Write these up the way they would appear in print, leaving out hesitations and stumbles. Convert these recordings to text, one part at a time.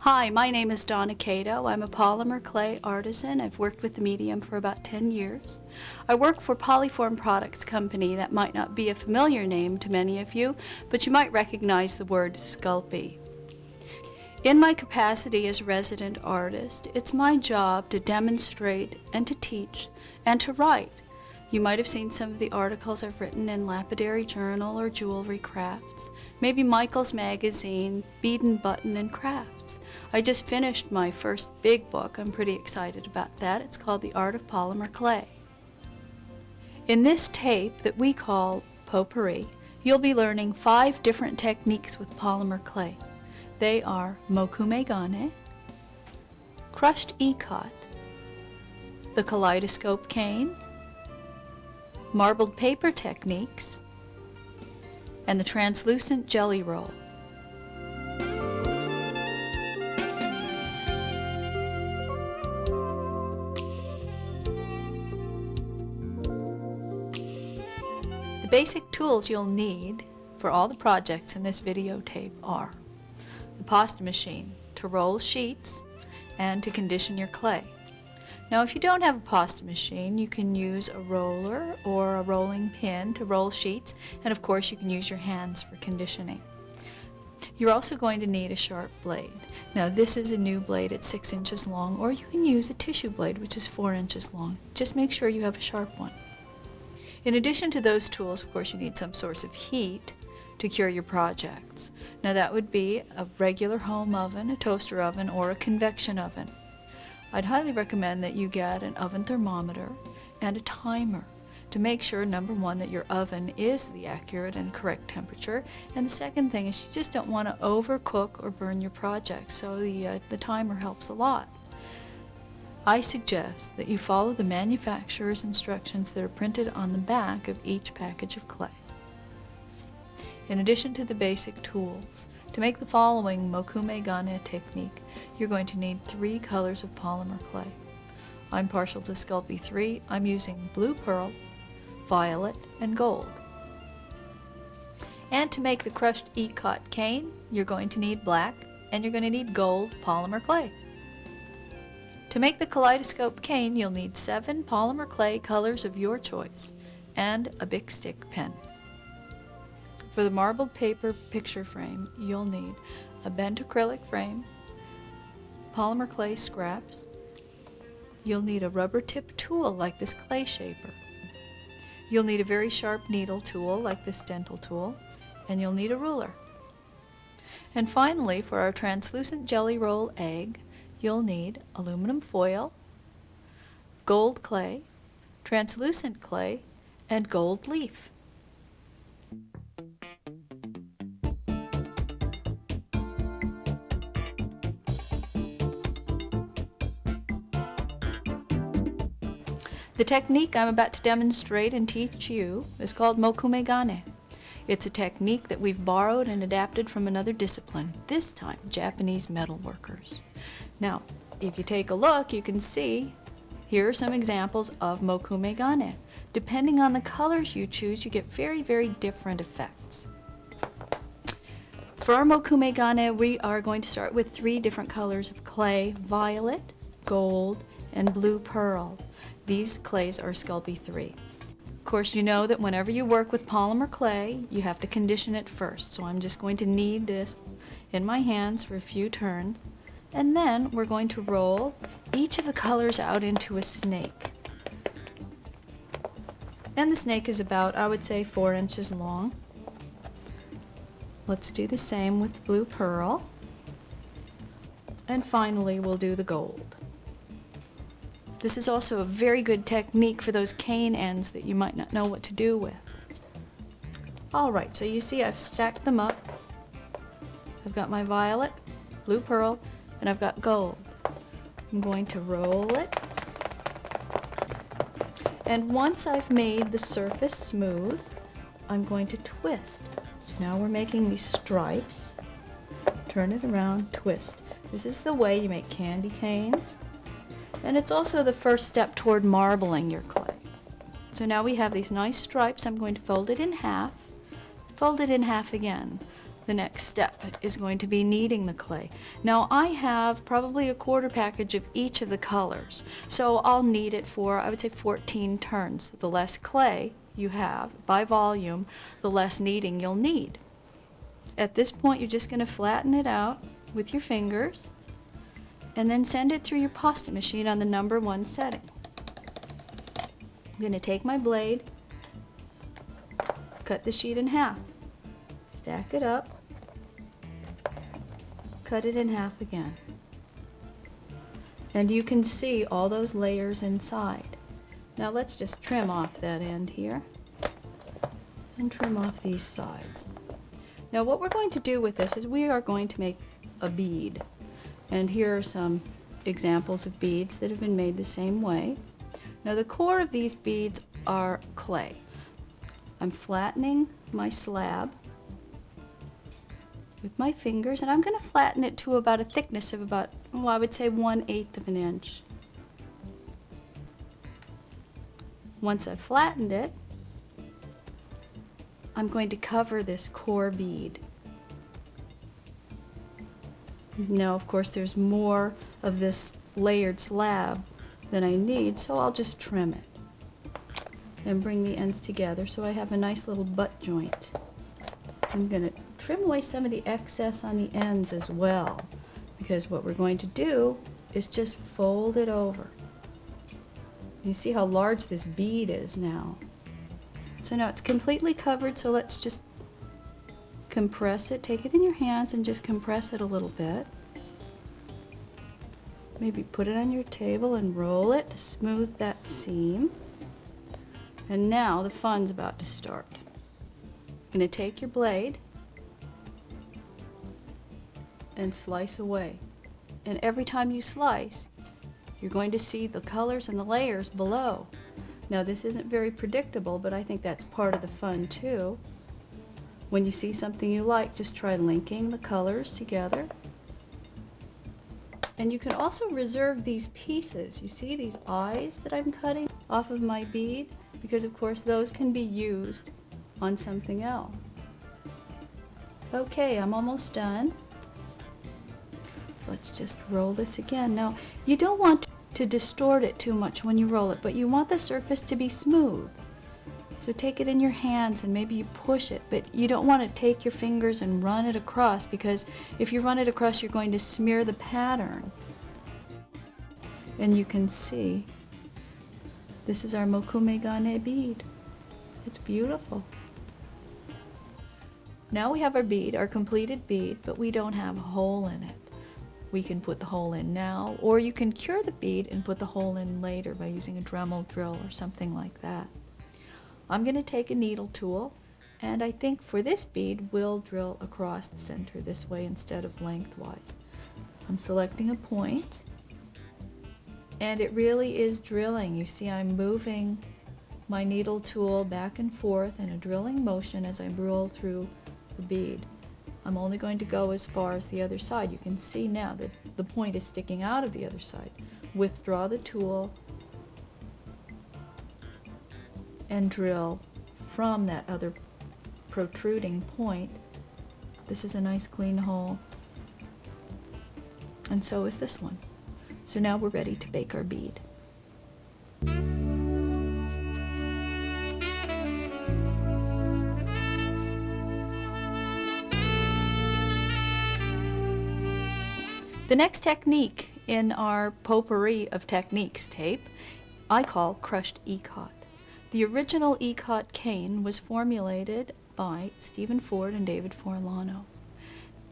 Hi, my name is Donna Cato. I'm a polymer clay artisan. I've worked with the medium for about 10 years. I work for Polyform Products Company. That might not be a familiar name to many of you, but you might recognize the word Sculpey. In my capacity as resident artist, it's my job to demonstrate and to teach and to write. You might have seen some of the articles I've written in Lapidary Journal or Jewelry Crafts, maybe Michael's Magazine, Bead and Button and Crafts. I just finished my first big book. I'm pretty excited about that. It's called The Art of Polymer Clay. In this tape that we call Potpourri, you'll be learning 5 different techniques with polymer clay. They are mokume gane, crushed ikat, the kaleidoscope cane, marbled paper techniques, and the translucent jelly roll. The basic tools you'll need for all the projects in this videotape are the pasta machine to roll sheets and to condition your clay. Now, if you don't have a pasta machine, you can use a roller or a rolling pin to roll sheets, and of course you can use your hands for conditioning. You're also going to need a sharp blade. Now, this is a new blade. It's 6 inches long, or you can use a tissue blade, which is 4 inches long. Just make sure you have a sharp one. In addition to those tools, of course, you need some source of heat to cure your projects. Now, that would be a regular home oven, a toaster oven, or a convection oven. I'd highly recommend that you get an oven thermometer and a timer to make sure, number one, that your oven is the accurate and correct temperature, and the second thing is you just don't want to overcook or burn your project, so the timer helps a lot. I suggest that you follow the manufacturer's instructions that are printed on the back of each package of clay. In addition to the basic tools, to make the following mokume gane technique, you're going to need 3 colors of polymer clay. I'm partial to Sculpey 3. I'm using blue pearl, violet, and gold. And to make the crushed ikat cane, you're going to need black, and you're going to need gold polymer clay. To make the kaleidoscope cane, you'll need 7 polymer clay colors of your choice, and a Bic stick pen. For the marbled paper picture frame, you'll need a bent acrylic frame, polymer clay scraps. You'll need a rubber tip tool like this clay shaper. You'll need a very sharp needle tool like this dental tool, and you'll need a ruler. And finally, for our translucent jelly roll egg, you'll need aluminum foil, gold clay, translucent clay, and gold leaf. The technique I'm about to demonstrate and teach you is called mokume gane. It's a technique that we've borrowed and adapted from another discipline, this time Japanese metalworkers. Now, if you take a look, you can see here are some examples of mokume gane. Depending on the colors you choose, you get very, very different effects. For our mokume gane, we are going to start with 3 different colors of clay: violet, gold, and blue pearl. These clays are Sculpey 3. Of course, you know that whenever you work with polymer clay, you have to condition it first. So I'm just going to knead this in my hands for a few turns, and then we're going to roll each of the colors out into a snake. And the snake is about, I would say, 4 inches long. Let's do the same with the blue pearl. And finally, we'll do the gold. This is also a very good technique for those cane ends that you might not know what to do with. Alright, so you see I've stacked them up. I've got my violet, blue pearl, and I've got gold. I'm going to roll it. And once I've made the surface smooth, I'm going to twist. So now we're making these stripes. Turn it around, twist. This is the way you make candy canes. And it's also the first step toward marbling your clay. So now we have these nice stripes. I'm going to fold it in half again. the next step is going to be kneading the clay. Now I have probably a quarter package of each of the colors, so I'll knead it for, I would say, 14 turns. The less clay you have by volume, the less kneading you'll need. At this point, you're just going to flatten it out with your fingers and then send it through your pasta machine on the number 1 setting. I'm going to take my blade, cut the sheet in half, stack it up, cut it in half again. And you can see all those layers inside. Now let's just trim off that end here and trim off these sides. Now what we're going to do with this is we are going to make a bead. And here are some examples of beads that have been made the same way. Now the core of these beads are clay. I'm flattening my slab with my fingers, and I'm going to flatten it to about a thickness of about, well, I would say 1/8 of an inch. Once I've flattened it, I'm going to cover this core bead. Now, of course, there's more of this layered slab than I need, so I'll just trim it and bring the ends together so I have a nice little butt joint. I'm going to trim away some of the excess on the ends as well, because what we're going to do is just fold it over. You see how large this bead is now. So now it's completely covered, so let's just compress it. Take it in your hands and just compress it a little bit. Maybe put it on your table and roll it to smooth that seam. And now the fun's about to start. You're going to take your blade and slice away. And every time you slice, you're going to see the colors and the layers below. Now this isn't very predictable, but I think that's part of the fun too. When you see something you like, just try linking the colors together. And you can also reserve these pieces. You see these eyes that I'm cutting off of my bead? Because of course those can be used on something else. Okay, I'm almost done. So let's just roll this again. Now, you don't want to distort it too much when you roll it, but you want the surface to be smooth. So take it in your hands and maybe you push it, but you don't want to take your fingers and run it across, because if you run it across, you're going to smear the pattern. And you can see this is our mokume gane bead. It's beautiful. Now we have our bead, our completed bead, but we don't have a hole in it. We can put the hole in now, or you can cure the bead and put the hole in later by using a Dremel drill or something like that. I'm going to take a needle tool, and I think for this bead we'll drill across the center this way instead of lengthwise. I'm selecting a point, and it really is drilling. You see I'm moving my needle tool back and forth in a drilling motion as I roll through the bead. I'm only going to go as far as the other side. You can see now that the point is sticking out of the other side. Withdraw the tool and drill from that other protruding point. This is a nice clean hole, and so is this one. So now we're ready to bake our bead. The next technique in our potpourri of techniques tape I call crushed ecot. The original ecot cane was formulated by Stephen Ford and David Forlano.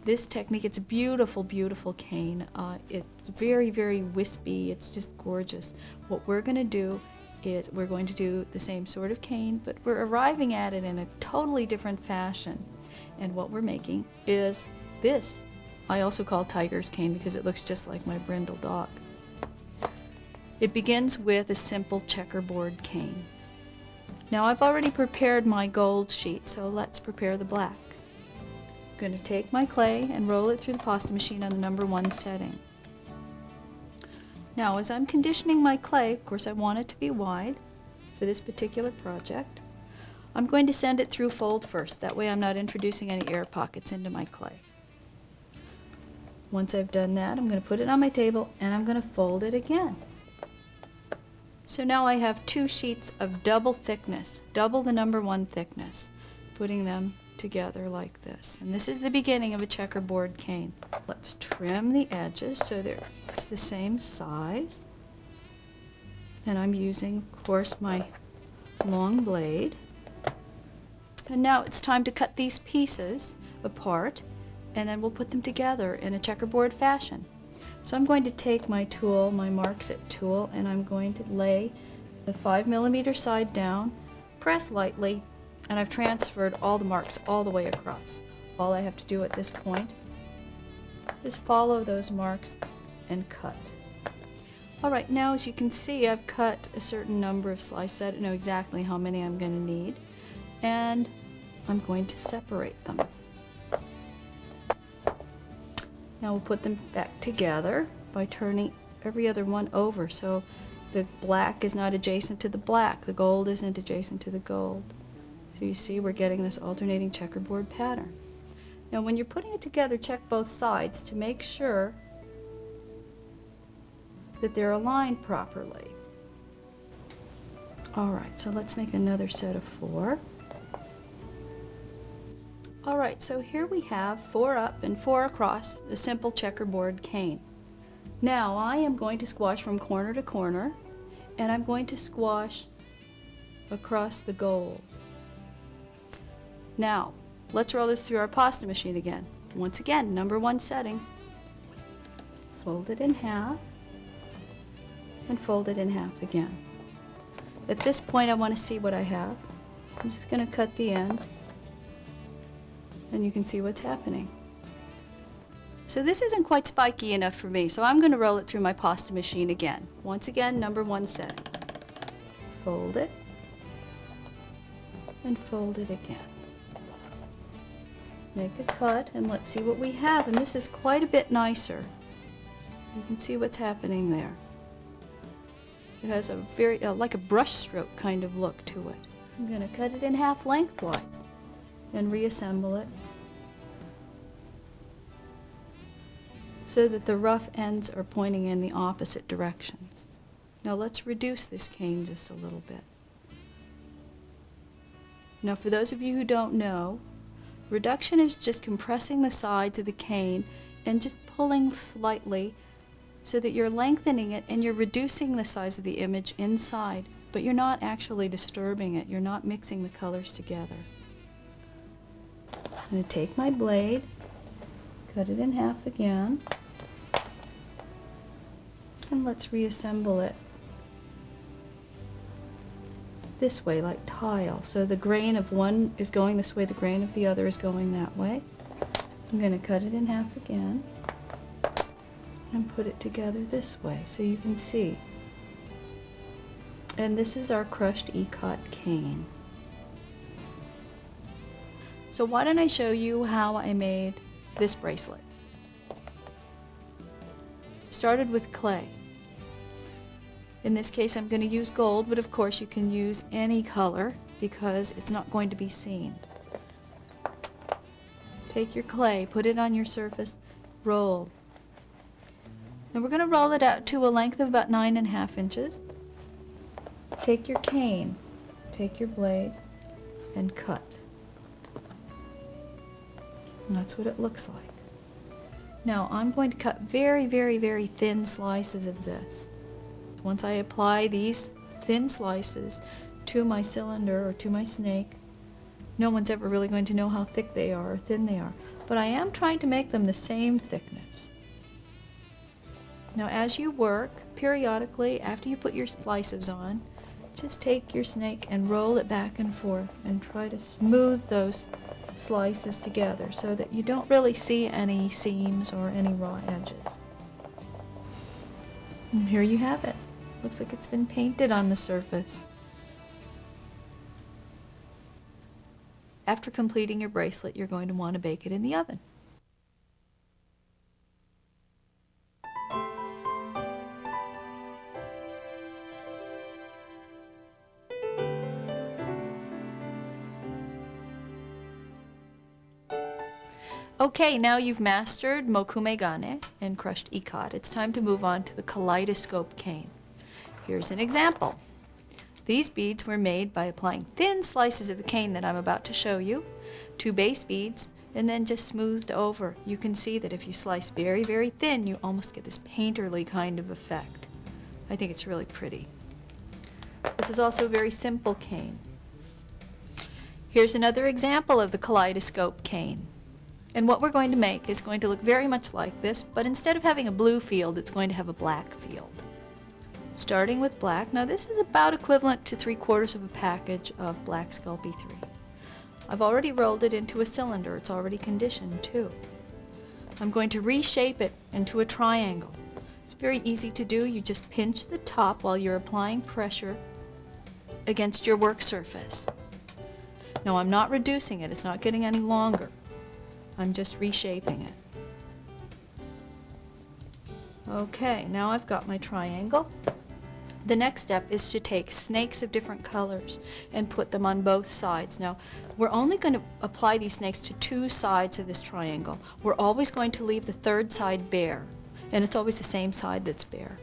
This technique, it's a beautiful, beautiful cane. It's very, very wispy. It's just gorgeous. What we're going to do is we're going to do the same sort of cane, but we're arriving at it in a totally different fashion. And what we're making is this. I also call tiger's cane because it looks just like my brindle dog. It begins with a simple checkerboard cane. Now I've already prepared my gold sheet, so let's prepare the black. I'm going to take my clay and roll it through the pasta machine on the number 1 setting. Now as I'm conditioning my clay, of course I want it to be wide for this particular project, I'm going to send it through fold first. That way I'm not introducing any air pockets into my clay. Once I've done that, I'm going to put it on my table and I'm going to fold it again. So now I have 2 sheets of double thickness, double the number 1 thickness, putting them together like this. And this is the beginning of a checkerboard cane. Let's trim the edges so that it's the same size. And I'm using, of course, my long blade. And now it's time to cut these pieces apart, and then we'll put them together in a checkerboard fashion. So I'm going to take my tool, my Marks It tool, and I'm going to lay the 5mm side down, press lightly, and I've transferred all the marks all the way across. All I have to do at this point is follow those marks and cut. Alright, now as you can see, I've cut a certain number of slices. I don't know exactly how many I'm going to need, and I'm going to separate them. Now we'll put them back together by turning every other one over so the black is not adjacent to the black, the gold isn't adjacent to the gold. So you see we're getting this alternating checkerboard pattern. Now when you're putting it together, check both sides to make sure that they're aligned properly. Alright, so let's make another set of 4. Alright, so here we have 4 up and 4 across, a simple checkerboard cane. Now I am going to squash from corner to corner, and I'm going to squash across the gold. Now, let's roll this through our pasta machine again. Once again, number 1 setting. Fold it in half, and fold it in half again. At this point I want to see what I have. I'm just going to cut the end, and you can see what's happening. So this isn't quite spiky enough for me, so I'm going to roll it through my pasta machine again. Once again, number 1 setting. Fold it, and fold it again. Make a cut, and let's see what we have, and this is quite a bit nicer. You can see what's happening there. It has a very, like a brush stroke kind of look to it. I'm going to cut it in half lengthwise and reassemble it so that the rough ends are pointing in the opposite directions. Now let's reduce this cane just a little bit. Now for those of you who don't know, reduction is just compressing the sides of the cane and just pulling slightly so that you're lengthening it and you're reducing the size of the image inside, but you're not actually disturbing it. You're not mixing the colors together. I'm going to take my blade, cut it in half again, and let's reassemble it this way, like tile. So the grain of one is going this way, the grain of the other is going that way. I'm going to cut it in half again and put it together this way so you can see. And this is our crushed Ecot cane. So why don't I show you how I made this bracelet. Started with clay. In this case I'm going to use gold, but of course you can use any color because it's not going to be seen. Take your clay, put it on your surface, roll. Now we're going to roll it out to a length of about 9.5 inches. Take your cane, take your blade, and cut. And that's what it looks like. Now I'm going to cut very, very, very thin slices of this. Once I apply these thin slices to my cylinder or to my snake, no one's ever really going to know how thick they are or thin they are. But I am trying to make them the same thickness. Now as you work, periodically, after you put your slices on, just take your snake and roll it back and forth and try to smooth those slices together so that you don't really see any seams or any raw edges. And here you have it. Looks like it's been painted on the surface. After completing your bracelet, you're going to want to bake it in the oven. Okay, now you've mastered mokumegane and crushed ikat. It's time to move on to the kaleidoscope cane. Here's an example. These beads were made by applying thin slices of the cane that I'm about to show you, 2 base beads, and then just smoothed over. You can see that if you slice very, very thin, you almost get this painterly kind of effect. I think it's really pretty. This is also a very simple cane. Here's another example of the kaleidoscope cane. And what we're going to make is going to look very much like this, but instead of having a blue field, it's going to have a black field. Starting with black, now this is about equivalent to 3/4 of a package of black Sculpey 3. I've already rolled it into a cylinder, it's already conditioned too. I'm going to reshape it into a triangle. It's very easy to do, you just pinch the top while you're applying pressure against your work surface. Now I'm not reducing it, it's not getting any longer. I'm just reshaping it. Okay, now I've got my triangle. The next step is to take snakes of different colors and put them on both sides. Now, we're only going to apply these snakes to 2 sides of this triangle. We're always going to leave the 3rd side bare, and it's always the same side that's bare.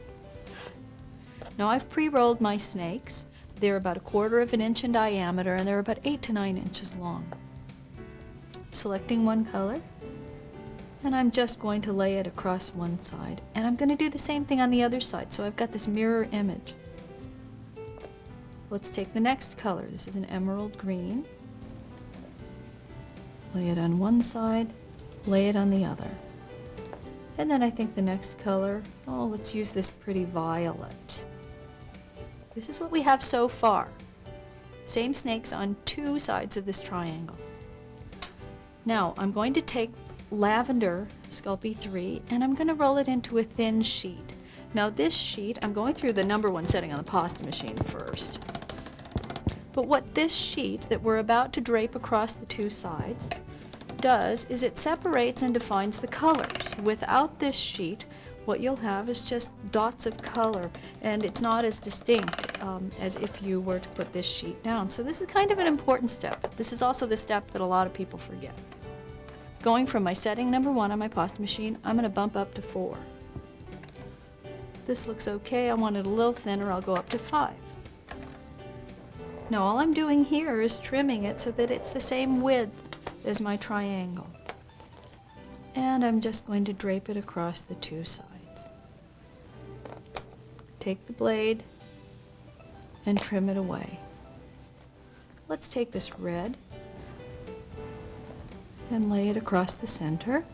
Now I've pre-rolled my snakes. They're about 1/4 inch in diameter, and they're about 8 to 9 inches long. Selecting one color, and I'm just going to lay it across one side, and I'm going to do the same thing on the other side, so I've got this mirror image. Let's take the next color. This is an emerald green. Lay it on one side, lay it on the other. And then I think the next color, oh, let's use this pretty violet. This is what we have so far. Same snakes on 2 sides of this triangle. Now, I'm going to take lavender Sculpey 3 and I'm going to roll it into a thin sheet. Now this sheet, I'm going through the #1 setting on the pasta machine first. But what this sheet that we're about to drape across the 2 sides does is it separates and defines the colors. Without this sheet, what you'll have is just dots of color, and it's not as distinct as if you were to put this sheet down. So this is kind of an important step. This is also the step that a lot of people forget. Going from my setting #1 on my pasta machine, I'm going to bump up to 4. This looks okay. I want it a little thinner. I'll go up to 5. Now all I'm doing here is trimming it so that it's the same width as my triangle. And I'm just going to drape it across the 2 sides. Take the blade and trim it away. Let's take this red and lay it across the center.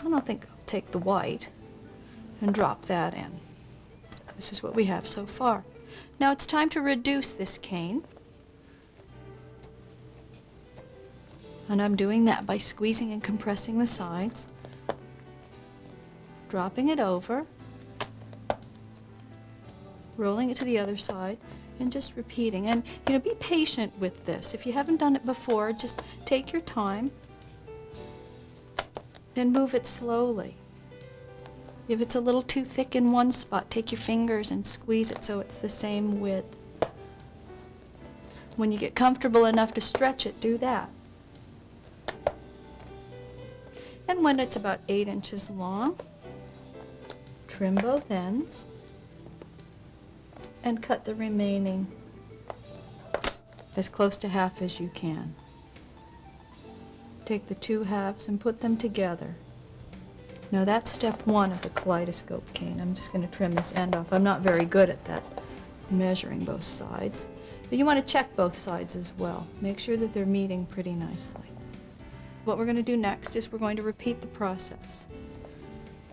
And I think I'll take the white and drop that in. This is what we have so far. Now it's time to reduce this cane. And I'm doing that by squeezing and compressing the sides, dropping it over, rolling it to the other side, and just repeating. And be patient with this. If you haven't done it before, just take your time and move it slowly. If it's a little too thick in one spot, take your fingers and squeeze it so it's the same width. When you get comfortable enough to stretch it, do that. And when it's about 8 inches long, trim both ends and cut the remaining as close to half as you can. Take the 2 halves and put them together. Now that's step 1 of the kaleidoscope cane. I'm just going to trim this end off. I'm not very good at that, measuring both sides. But you want to check both sides as well. Make sure that they're meeting pretty nicely. What we're going to do next is we're going to repeat the process.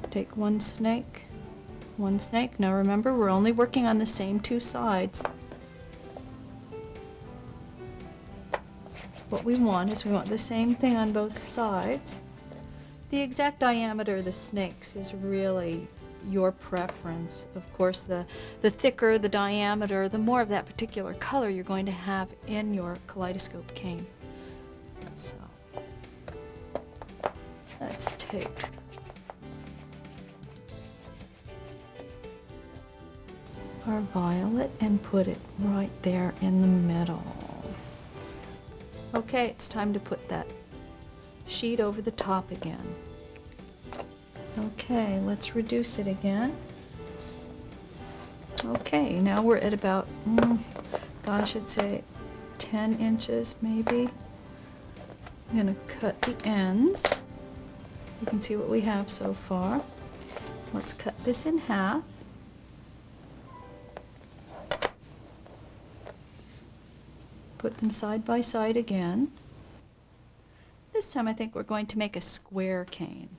Take one snake. Now remember, we're only working on the same 2 sides. What we want is we want the same thing on both sides. The exact diameter of the snakes is really your preference. Of course, the thicker the diameter, the more of that particular color you're going to have in your kaleidoscope cane. So, let's take our violet and put it right there in the middle. Okay, it's time to put that sheet over the top again. Okay, let's reduce it again. Okay, now we're at about, gosh, I'd say 10 inches maybe. I'm going to cut the ends. You can see what we have so far. Let's cut this in half. Put them side by side again. This time I think we're going to make a square cane.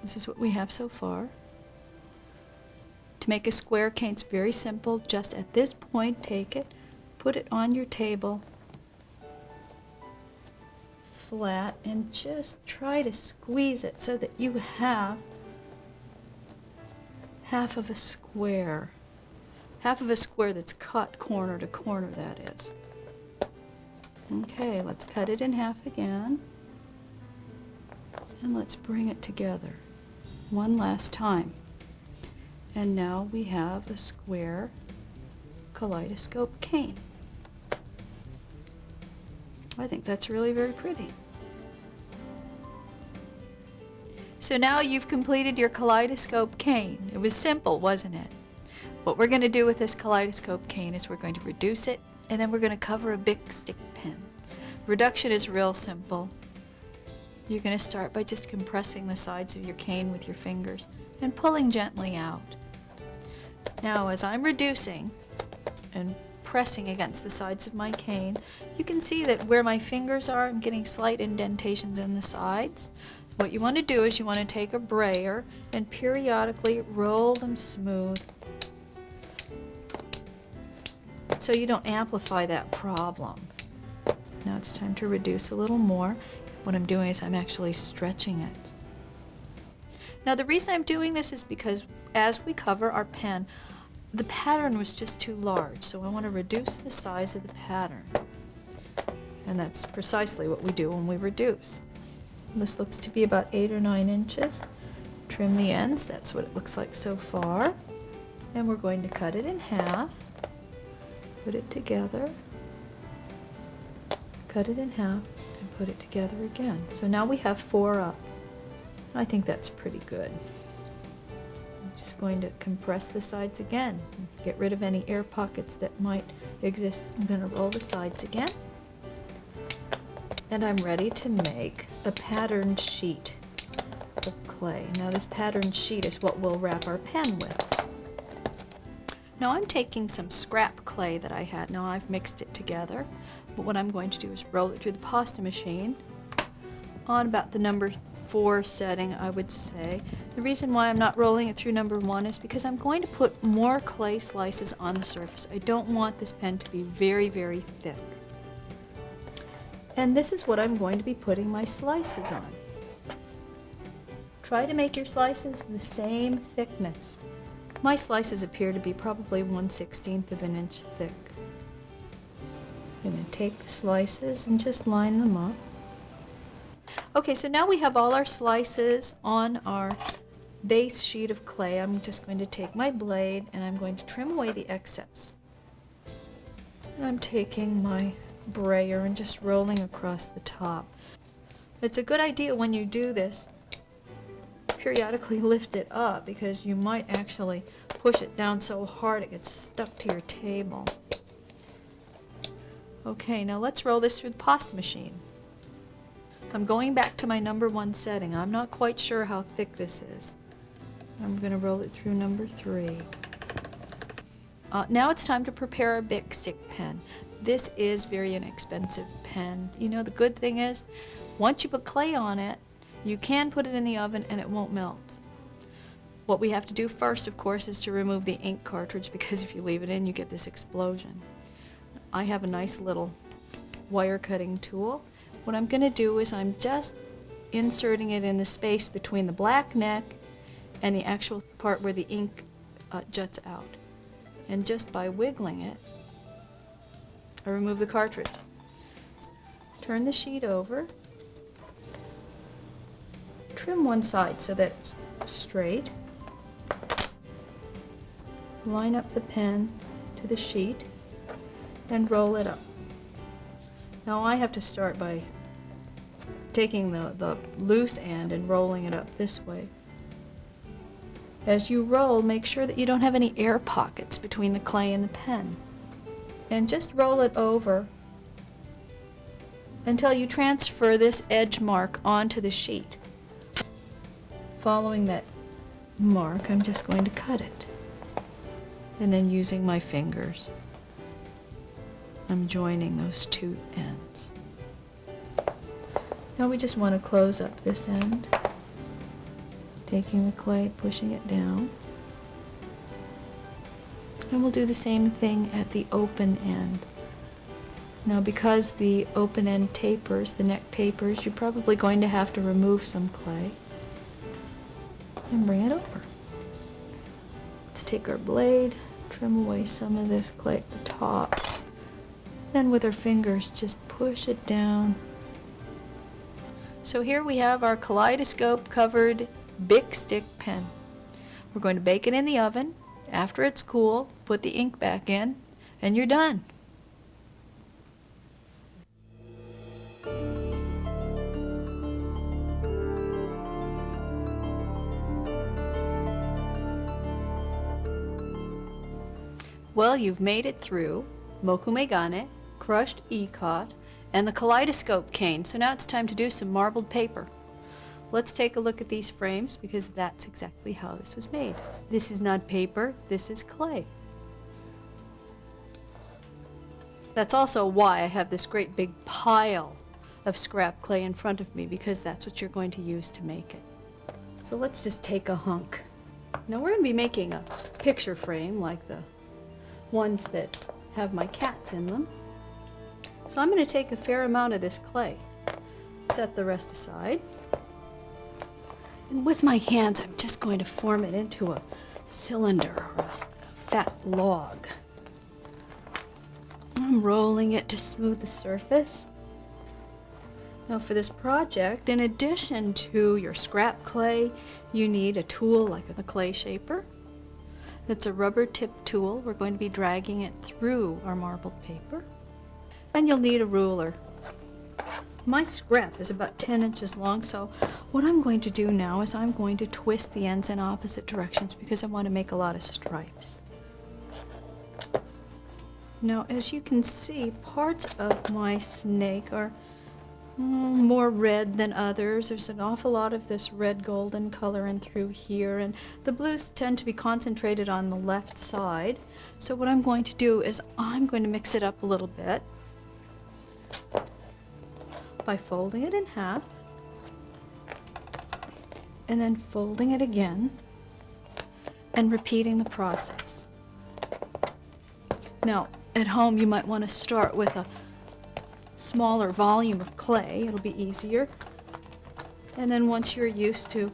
This is what we have so far. To make a square cane, it's very simple. Just at this point, take it, put it on your table flat, and just try to squeeze it so that you have half of a square. Half of a square that's cut corner to corner, that is. Okay, let's cut it in half again. And let's bring it together one last time. And now we have a square kaleidoscope cane. I think that's really very pretty. So now you've completed your kaleidoscope cane. It was simple, wasn't it? What we're going to do with this kaleidoscope cane is we're going to reduce it, and then we're going to cover a big stick pin. Reduction is real simple. You're going to start by just compressing the sides of your cane with your fingers and pulling gently out. Now as I'm reducing and pressing against the sides of my cane, you can see that where my fingers are, I'm getting slight indentations in the sides. So what you want to do is you want to take a brayer and periodically roll them smooth so you don't amplify that problem. Now it's time to reduce a little more. What I'm doing is I'm actually stretching it. Now the reason I'm doing this is because as we cover our pen, the pattern was just too large, so I want to reduce the size of the pattern. And that's precisely what we do when we reduce. This looks to be about 8 or 9 inches. Trim the ends, that's what it looks like so far. And we're going to cut it in half, put it together, cut it in half, and put it together again. So now we have 4 up. I think that's pretty good. I'm just going to compress the sides again, get rid of any air pockets that might exist. I'm going to roll the sides again, and I'm ready to make a patterned sheet of clay. Now this patterned sheet is what we'll wrap our pen with. Now I'm taking some scrap clay that I had. Now I've mixed it together, but what I'm going to do is roll it through the pasta machine on about the number 4 setting, I would say. The reason why I'm not rolling it through number 1 is because I'm going to put more clay slices on the surface. I don't want this pen to be very, very thick. And this is what I'm going to be putting my slices on. Try to make your slices the same thickness. My slices appear to be probably 1/16 of an inch thick. I'm going to take the slices and just line them up. Okay, so now we have all our slices on our base sheet of clay. I'm just going to take my blade and I'm going to trim away the excess. And I'm taking my brayer and just rolling across the top. It's a good idea when you do this, periodically lift it up, because you might actually push it down so hard it gets stuck to your table. Okay, now let's roll this through the pasta machine. I'm going back to my number 1 setting. I'm not quite sure how thick this is. I'm going to roll it through number 3. Now it's time to prepare a Bic stick pen. This is very inexpensive pen. You know, the good thing is, once you put clay on it, you can put it in the oven and it won't melt. What we have to do first, of course, is to remove the ink cartridge, because if you leave it in, you get this explosion. I have a nice little wire cutting tool. What I'm going to do is I'm just inserting it in the space between the black neck and the actual part where the ink juts out. And just by wiggling it, I remove the cartridge. Turn the sheet over. Trim one side so that it's straight. Line up the pen to the sheet and roll it up. Now I have to start by taking the loose end and rolling it up this way. As you roll, make sure that you don't have any air pockets between the clay and the pen. And just roll it over until you transfer this edge mark onto the sheet. Following that mark, I'm just going to cut it. And then using my fingers, I'm joining those two ends. Now we just want to close up this end, taking the clay, pushing it down. And we'll do the same thing at the open end. Now because the open end tapers, the neck tapers, you're probably going to have to remove some clay and bring it over. Let's take our blade, trim away some of this clay at the top. Then with our fingers, just push it down. So here we have our kaleidoscope covered Bic stick pen. We're going to bake it in the oven. After it's cool, put the ink back in, and you're done. Well, you've made it through mokumegane, crushed ikat, and the kaleidoscope cane. So now it's time to do some marbled paper. Let's take a look at these frames because that's exactly how this was made. This is not paper, this is clay. That's also why I have this great big pile of scrap clay in front of me, because that's what you're going to use to make it. So let's just take a hunk. Now we're going to be making a picture frame like the ones that have my cats in them. So I'm going to take a fair amount of this clay, set the rest aside, and with my hands I'm just going to form it into a cylinder or a fat log. I'm rolling it to smooth the surface. Now for this project, in addition to your scrap clay, you need a tool like a clay shaper. It's a rubber tip tool. We're going to be dragging it through our marbled paper. And you'll need a ruler. My scrap is about 10 inches long, so what I'm going to do now is I'm going to twist the ends in opposite directions because I want to make a lot of stripes. Now, as you can see, parts of my snake are more red than others. There's an awful lot of this red golden color in through here, and the blues tend to be concentrated on the left side. So what I'm going to do is I'm going to mix it up a little bit by folding it in half and then folding it again and repeating the process. Now at home you might want to start with a smaller volume of clay. It'll be easier, and then once you're used to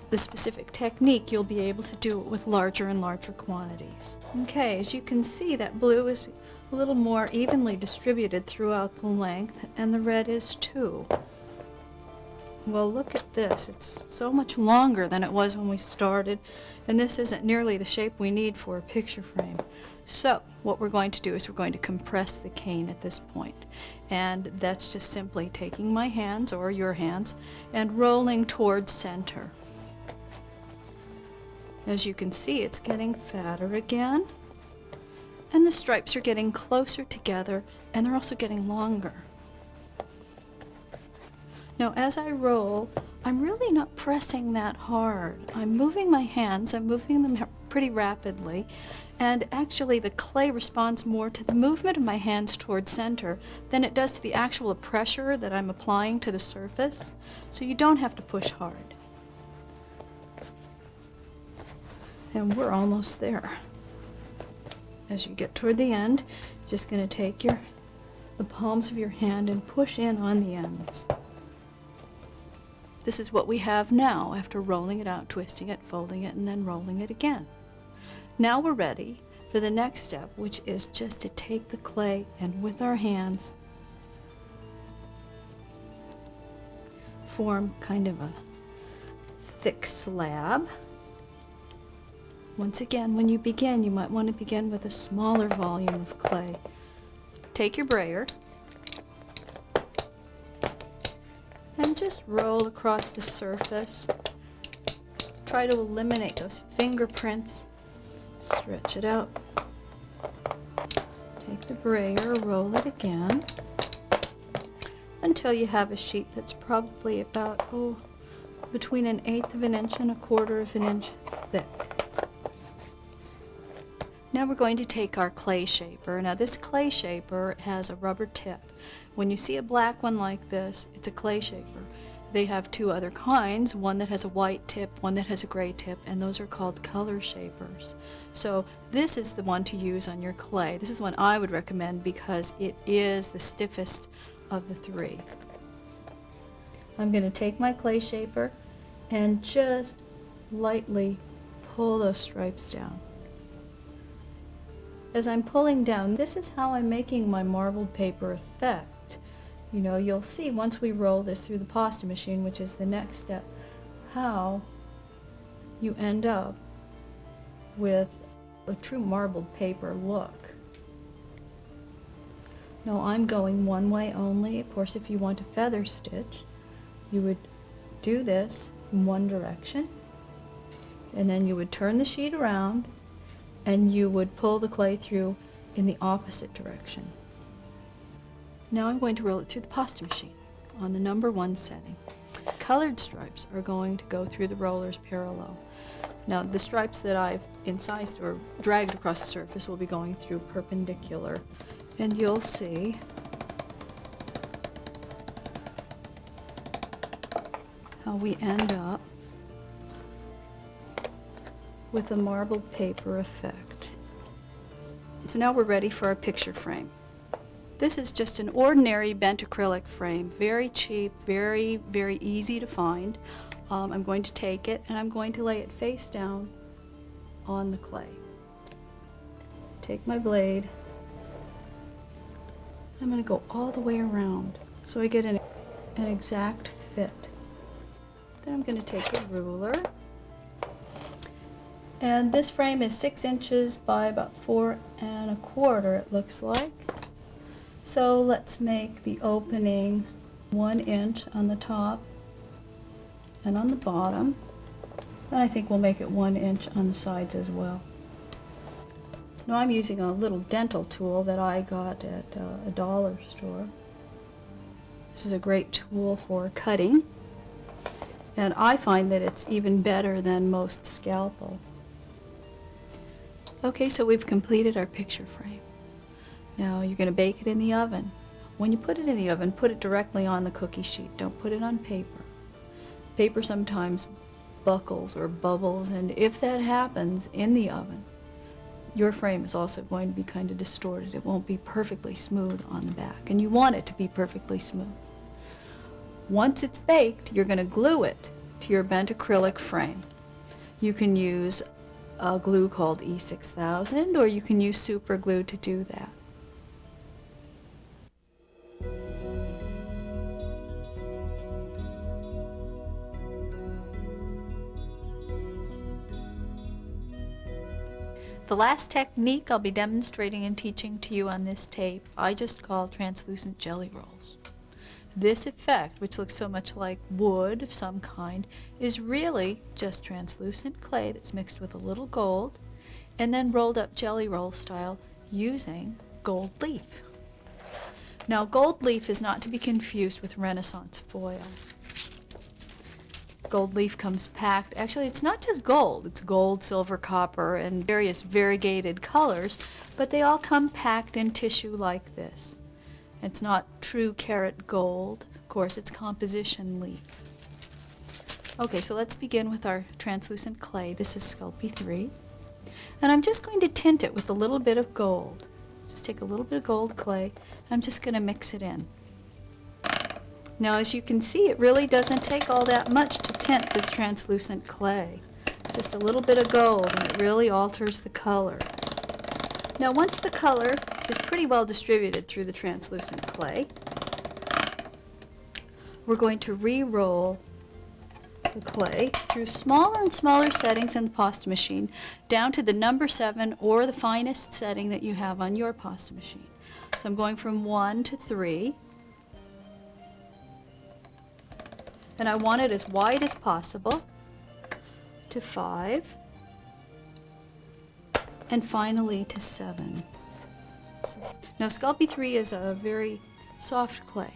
the specific technique, you'll be able to do it with larger and larger quantities. Okay, as you can see, that blue is a little more evenly distributed throughout the length, and the red is too. Well, look at this. It's so much longer than it was when we started, and this isn't nearly the shape we need for a picture frame. So what we're going to do is we're going to compress the cane at this point, and that's just simply taking my hands or your hands and rolling towards center. As you can see, it's getting fatter again, and the stripes are getting closer together, and they're also getting longer. Now as I roll, I'm really not pressing that hard. I'm moving my hands, I'm moving them pretty rapidly, and actually the clay responds more to the movement of my hands towards center than it does to the actual pressure that I'm applying to the surface, so you don't have to push hard. And we're almost there. As you get toward the end, you're just going to take the palms of your hand and push in on the ends. This is what we have now after rolling it out, twisting it, folding it, and then rolling it again. Now we're ready for the next step, which is just to take the clay and with our hands form kind of a thick slab. Once again, when you begin, you might want to begin with a smaller volume of clay. Take your brayer and just roll across the surface. Try to eliminate those fingerprints. Stretch it out. Take the brayer, roll it again until you have a sheet that's probably about, between 1/8 of an inch and 1/4 of an inch thick. Now we're going to take our clay shaper. Now this clay shaper has a rubber tip. When you see a black one like this, it's a clay shaper. They have two other kinds, one that has a white tip, one that has a gray tip, and those are called color shapers. So this is the one to use on your clay. This is one I would recommend because it is the stiffest of the three. I'm going to take my clay shaper and just lightly pull those stripes down. As I'm pulling down, this is how I'm making my marbled paper effect. You know, you'll see once we roll this through the pasta machine, which is the next step, how you end up with a true marbled paper look. Now I'm going one way only. Of course, if you want to feather stitch, you would do this in one direction, and then you would turn the sheet around and you would pull the clay through in the opposite direction. Now I'm going to roll it through the pasta machine on the number 1 setting. Colored stripes are going to go through the rollers parallel. Now the stripes that I've incised or dragged across the surface will be going through perpendicular, and you'll see how we end up with a marbled paper effect. So now we're ready for our picture frame. This is just an ordinary bent acrylic frame, very cheap, very, very easy to find. I'm going to take it and I'm going to lay it face down on the clay. Take my blade. I'm going to go all the way around so I get an exact fit. Then I'm going to take a ruler. And this frame is 6 inches by about 4 1/4, it looks like. So let's make the opening 1 inch on the top and on the bottom. And I think we'll make it 1 inch on the sides as well. Now I'm using a little dental tool that I got at a dollar store. This is a great tool for cutting, and I find that it's even better than most scalpels. Okay, so we've completed our picture frame. Now you're going to bake it in the oven. When you put it in the oven, put it directly on the cookie sheet. Don't put it on paper. Paper sometimes buckles or bubbles, and if that happens in the oven, your frame is also going to be kind of distorted. It won't be perfectly smooth on the back, and you want it to be perfectly smooth. Once it's baked, you're going to glue it to your bent acrylic frame. You can use a glue called E6000, or you can use super glue to do that. The last technique I'll be demonstrating and teaching to you on this tape, I just call translucent jelly rolls. This effect, which looks so much like wood of some kind, is really just translucent clay that's mixed with a little gold and then rolled up jelly roll style using gold leaf. Now, gold leaf is not to be confused with Renaissance foil. Gold leaf comes packed. Actually, it's not just gold. It's gold, silver, copper, and various variegated colors, but they all come packed in tissue like this. It's not true carat gold. Of course, it's composition leaf. Okay, so let's begin with our translucent clay. This is Sculpey 3. And I'm just going to tint it with a little bit of gold. Just take a little bit of gold clay, and I'm just going to mix it in. Now, as you can see, it really doesn't take all that much to tint this translucent clay. Just a little bit of gold, and it really alters the color. Now, once the color is pretty well distributed through the translucent clay, we're going to re-roll the clay through smaller and smaller settings in the pasta machine down to the number 7 or the finest setting that you have on your pasta machine. So I'm going from 1 to 3. And I want it as wide as possible to 5, and finally to 7. Now Sculpey 3 is a very soft clay,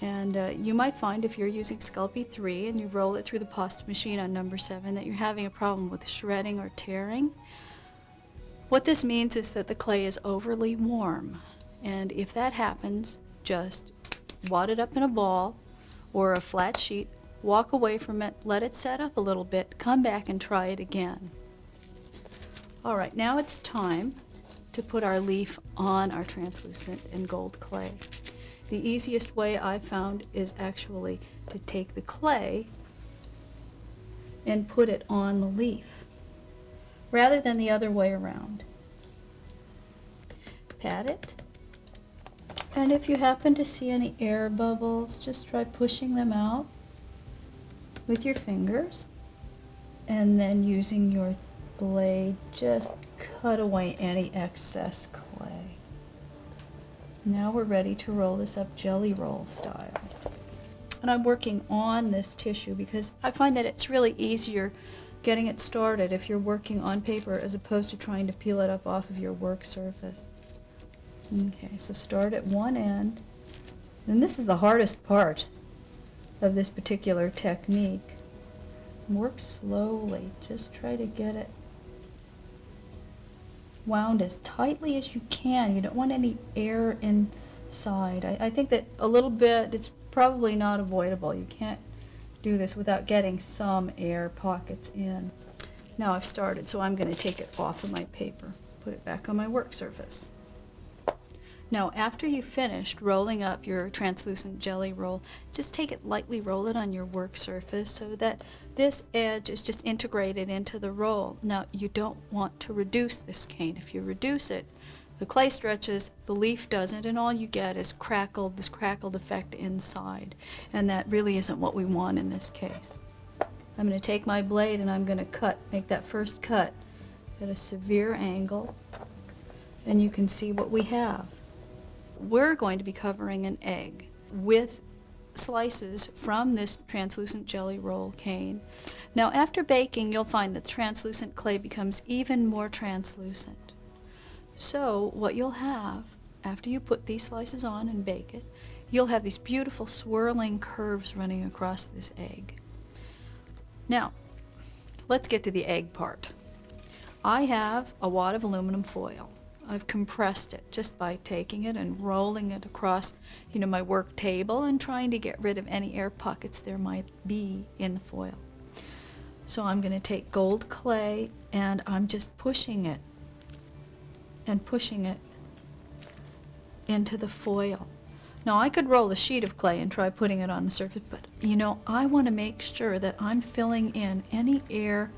and you might find if you're using Sculpey 3 and you roll it through the pasta machine on number 7 that you're having a problem with shredding or tearing. What this means is that the clay is overly warm, and if that happens, just wad it up in a ball or a flat sheet, walk away from it, let it set up a little bit, come back and try it again. Alright, now it's time to put our leaf on our translucent and gold clay. The easiest way I've found is actually to take the clay and put it on the leaf, rather than the other way around. Pat it, and if you happen to see any air bubbles, just try pushing them out with your fingers, and then using your blade, just cut away any excess clay. Now we're ready to roll this up jelly roll style. And I'm working on this tissue because I find that it's really easier getting it started if you're working on paper as opposed to trying to peel it up off of your work surface. Okay, so start at one end, and this is the hardest part of this particular technique. Work slowly, just try to get it wound as tightly as you can. You don't want any air inside. I think that a little bit, it's probably not avoidable. You can't do this without getting some air pockets in. Now I've started, so I'm going to take it off of my paper, put it back on my work surface. Now after you've finished rolling up your translucent jelly roll, just take it lightly, roll it on your work surface so that this edge is just integrated into the roll. Now you don't want to reduce this cane. If you reduce it, the clay stretches, the leaf doesn't, and all you get is this crackled effect inside. And that really isn't what we want in this case. I'm going to take my blade and I'm going to make that first cut at a severe angle, and you can see what we have. We're going to be covering an egg with slices from this translucent jelly roll cane. Now after baking, you'll find that translucent clay becomes even more translucent. So what you'll have after you put these slices on and bake it, you'll have these beautiful swirling curves running across this egg. Now let's get to the egg part. I have a wad of aluminum foil. I've compressed it just by taking it and rolling it across, my work table and trying to get rid of any air pockets there might be in the foil. So I'm going to take gold clay and I'm just pushing it into the foil. Now I could roll a sheet of clay and try putting it on the surface, but I want to make sure that I'm filling in any air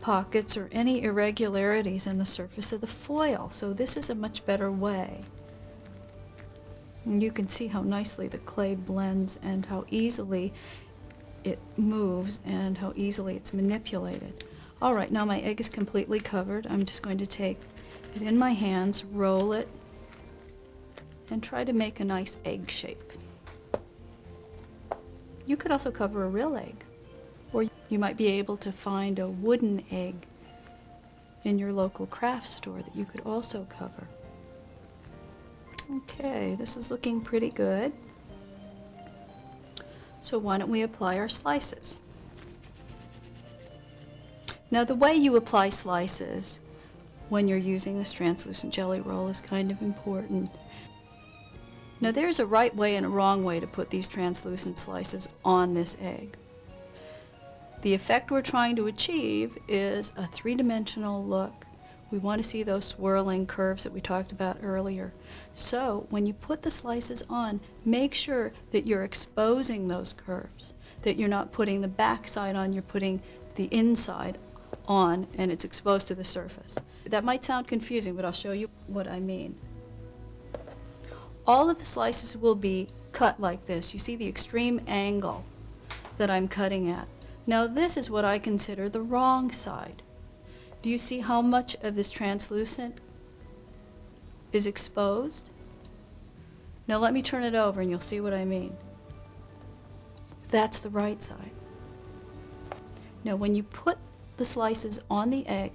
pockets or any irregularities in the surface of the foil. So this is a much better way. And you can see how nicely the clay blends and how easily it moves and how easily it's manipulated. Alright, now my egg is completely covered. I'm just going to take it in my hands, roll it, and try to make a nice egg shape. You could also cover a real egg, or you might be able to find a wooden egg in your local craft store that you could also cover. Okay, this is looking pretty good. So why don't we apply our slices? Now the way you apply slices when you're using this translucent jelly roll is kind of important. Now there's a right way and a wrong way to put these translucent slices on this egg. The effect we're trying to achieve is a three-dimensional look. We want to see those swirling curves that we talked about earlier. So when you put the slices on, make sure that you're exposing those curves, that you're not putting the back side on, you're putting the inside on and it's exposed to the surface. That might sound confusing, but I'll show you what I mean. All of the slices will be cut like this. You see the extreme angle that I'm cutting at. Now this is what I consider the wrong side. Do you see how much of this translucent is exposed? Now let me turn it over and you'll see what I mean. That's the right side. Now when you put the slices on the egg,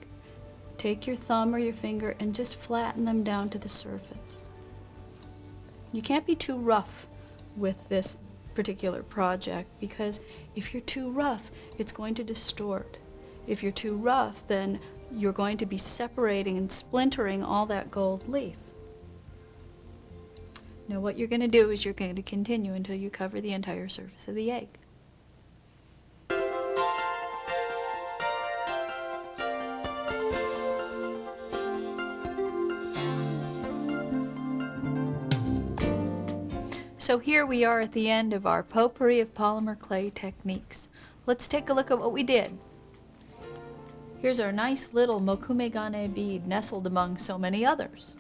take your thumb or your finger and just flatten them down to the surface. You can't be too rough with this particular project, because if you're too rough, it's going to distort. If you're too rough, then you're going to be separating and splintering all that gold leaf. Now what you're going to do is you're going to continue until you cover the entire surface of the egg. So here we are at the end of our potpourri of polymer clay techniques. Let's take a look at what we did. Here's our nice little mokumegane bead nestled among so many others.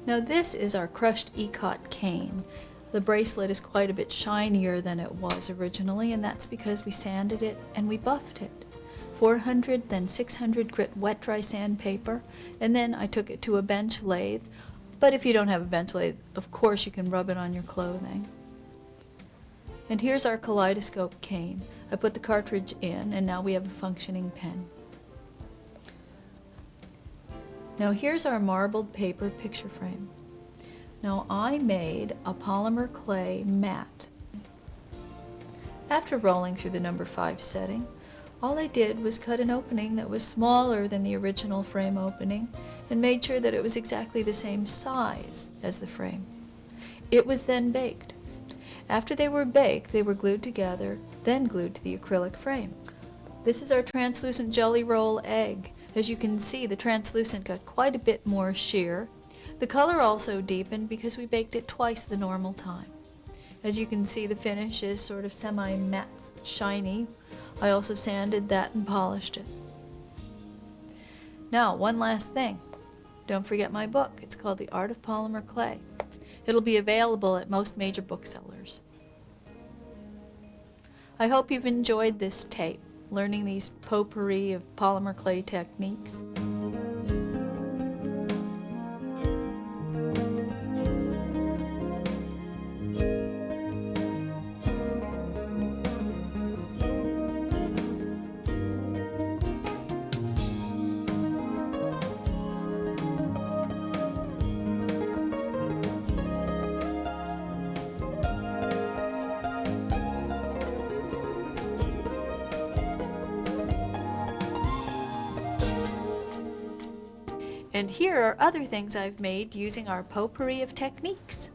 Now this is our crushed ikat cane. The bracelet is quite a bit shinier than it was originally, and that's because we sanded it and we buffed it. 400 then 600 grit wet dry sandpaper, and then I took it to a bench lathe. But if you don't have a bench lathe, of course you can rub it on your clothing. And here's our kaleidoscope cane. I put the cartridge in, and now we have a functioning pen. Now here's our marbled paper picture frame. Now I made a polymer clay mat. After rolling through the number 5 setting, all I did was cut an opening that was smaller than the original frame opening and made sure that it was exactly the same size as the frame. It was then baked. After they were baked, they were glued together, then glued to the acrylic frame. This is our translucent jelly roll egg. As you can see, the translucent got quite a bit more sheer. The color also deepened because we baked it twice the normal time. As you can see, the finish is sort of semi-matte, shiny. I also sanded that and polished it. Now, one last thing. Don't forget my book. It's called The Art of Polymer Clay. It'll be available at most major booksellers. I hope you've enjoyed this tape, learning these potpourri of polymer clay techniques. And here are other things I've made using our potpourri of techniques.